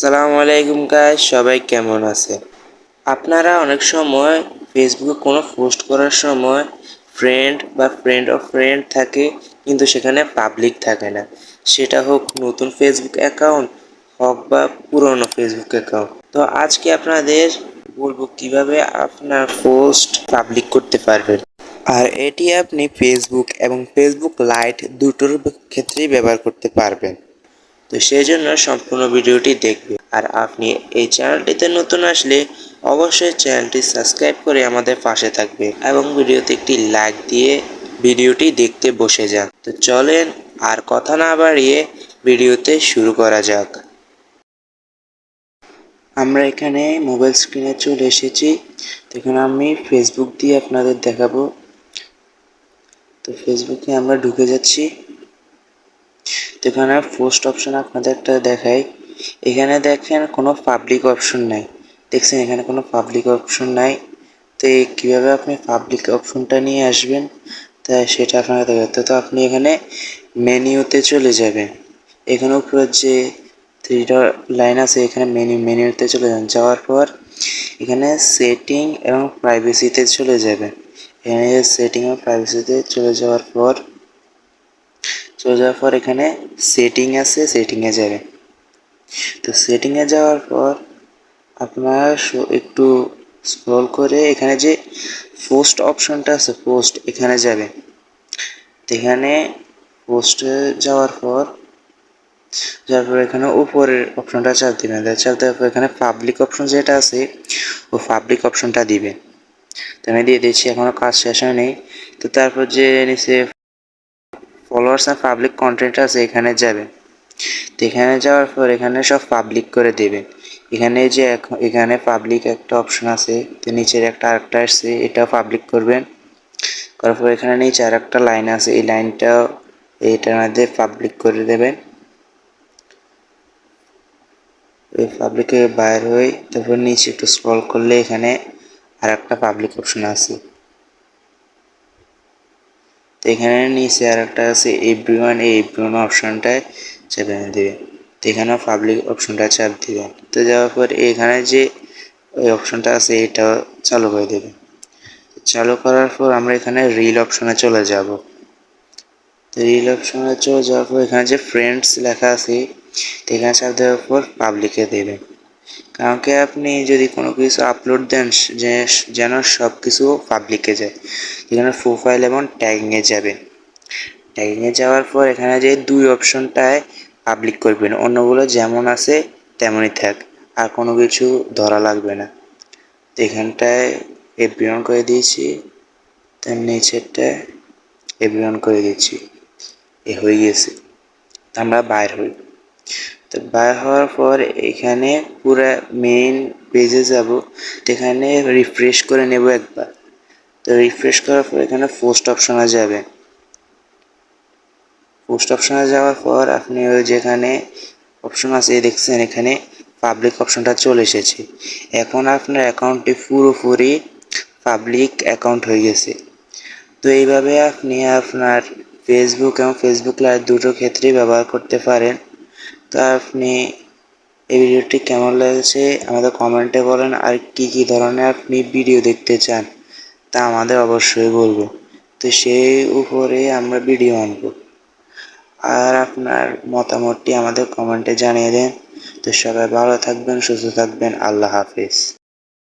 আসসালামু আলাইকুম গাইস, সবাই কেমন আছে? আপনারা অনেক সময় ফেসবুকে কোনো পোস্ট করার সময় ফ্রেন্ড বা ফ্রেন্ড অফ ফ্রেন্ড থাকে, কিন্তু সেখানে পাবলিক থাকে না। সেটা হোক নতুন ফেসবুক অ্যাকাউন্ট হোক বা পুরনো ফেসবুক অ্যাকাউন্ট। তো আজকে আপনাদের বলবো কিভাবে আপনার পোস্ট পাবলিক করতে পারবেন। আর এটি আপনি ফেসবুক এবং ফেসবুক লাইট দুটোর ক্ষেত্রেই ব্যবহার করতে পারবেন। তো সেই জন্য সম্পূর্ণ ভিডিওটি দেখবে। আর আপনি এই চ্যানেলটিতে নতুন আসলে অবশ্যই চ্যানেলটি সাবস্ক্রাইব করে আমাদের পাশে থাকবে এবং ভিডিওতে একটি লাইক দিয়ে ভিডিওটি দেখতে বসে যান। তো চলেন আর কথা না বাড়িয়ে ভিডিওতে শুরু করা যাক। আমরা এখানে মোবাইল স্ক্রিনে চলে এসেছি। তো এখানে আমি ফেসবুক দিয়ে আপনাদের দেখাবো। তো ফেসবুকে আমরা ঢুকে যাচ্ছি। তো এখানে পোস্ট অপশন আপনাদের একটা দেখাই। এখানে দেখেন কোনো পাবলিক অপশন নাই। দেখছেন এখানে কোনো পাবলিক অপশন নাই। তো কীভাবে আপনি পাবলিক অপশনটা নিয়ে আসবেন তাই সেটা আপনাকে দেখাতে। তো আপনি এখানে মেনুতে চলে যাবেন। এখানে উপরে যে থ্রিটা লাইন আছে এখানে মেনুতে চলে যান। যাওয়ার পর এখানে সেটিং এবং প্রাইভেসিতে চলে যাবেন। এখানে সেটিং এবং প্রাইভেসিতে চলে যাওয়ার পর এখানে সেটিং আছে, সেটিংয়ে যাবেন। তো সেটিংয়ে যাওয়ার পর আপনারা একটু স্ক্রল করে এখানে যে পোস্ট অপশনটা আছে পোস্ট এখানে যাবেন। এখানে পোস্টে যাওয়ার পর এখানে উপরের অপশনটা চাপ দিবেন। চাপ দেওয়ার পর এখানে পাবলিক অপশন যেটা আছে ও পাবলিক অপশনটা দিবেন। তো আমি দিয়ে দিচ্ছি, এখনো কাজ শেষ হয়নি। তো তারপর যে নিচে ফলোয়ার্স আর পাবলিক কন্টেন্ট আছে এখানে যাবেন। তো এখানে যাওয়ার পর এখানে সব পাবলিক করে দেবেন। এখানে যে এখানে পাবলিক একটা অপশন আছে, তো নিচের আরেকটা আসছে এটাও পাবলিক করবেন। করার পর এখানে নিচে আরেকটা লাইন আছে, এই লাইনটাও এইটার মধ্যে পাবলিক করে দেবেন। এই পাবলিকে বাইর হয়ে তারপর নিচে একটু স্ক্রল করলে এখানে আরেকটা পাবলিক অপশন আছে। তো এখানে নিচে আরেকটা আছে এভরিওয়ান, এই এভরিওয়ান অপশনটায় চাপ দেবেন। তো এখানেও পাবলিক অপশনটা চাপ দিবেন। তো যাওয়ার পর এখানে যে ওই অপশনটা আছে এটাও চালু করে দেবেন। চালু করার পর আমরা এখানে রিল অপশনে চলে যাব। তো রিল অপশনে চলে যাওয়ার পর এখানে যে ফ্রেন্ডস লেখা আছে এখানে চাপ দেওয়ার পর পাবলিকে দেবেন। কারণ কি আপনি যদি কোনো কিছু আপলোড দেন যেন সব কিছু পাবলিকে যায়। এখানে প্রোফাইল এবং ট্যাগিংয়ে যাবেন। ট্যাগিংয়ে যাওয়ার পর এখানে যে দুই অপশনটায় পাবলিক করবেন, অন্যগুলো যেমন আছে তেমনই থাক, আর কোনো কিছু ধরা লাগবে না। তো এখানটায় এভরিওয়ান করে দিয়েছি, তার নিচেরটায় এভরিওয়ান করে দিচ্ছি। হয়ে গেছে। আমরা বাইর হই। তো বাইর হওয়ার পর এখানে পুরো মেইন পেজে যাব। তো এখানে রিফ্রেশ করে নেব একবার। তো রিফ্রেশ করার পর এখানে পোস্ট অপশনে যাবেন। পোস্ট অপশনে যাওয়ার পর আপনি ওই যেখানে অপশন আছে দেখছেন এখানে পাবলিক অপশনটা চলে এসেছে। এখন আপনার অ্যাকাউন্টটি পুরোপুরি পাবলিক অ্যাকাউন্ট হয়ে গেছে। তো এইভাবে আপনি আপনার ফেসবুক এবং ফেসবুক লাইভ দুটো ক্ষেত্রেই ব্যবহার করতে পারেন। তো আপনি এই ভিডিওটি কেমন লেগেছে আমাদের কমেন্টে বলেন, আর কি ধরনের আপনি ভিডিও দেখতে চান তা আমাদের অবশ্যই বলবেন। তো সেই উপরে আমরা ভিডিও আনবো। আর আপনার মতামতটি আমাদের কমেন্টে জানিয়ে দেন। তো সবাই ভালো থাকবেন, সুস্থ থাকবেন। আল্লাহ হাফেজ।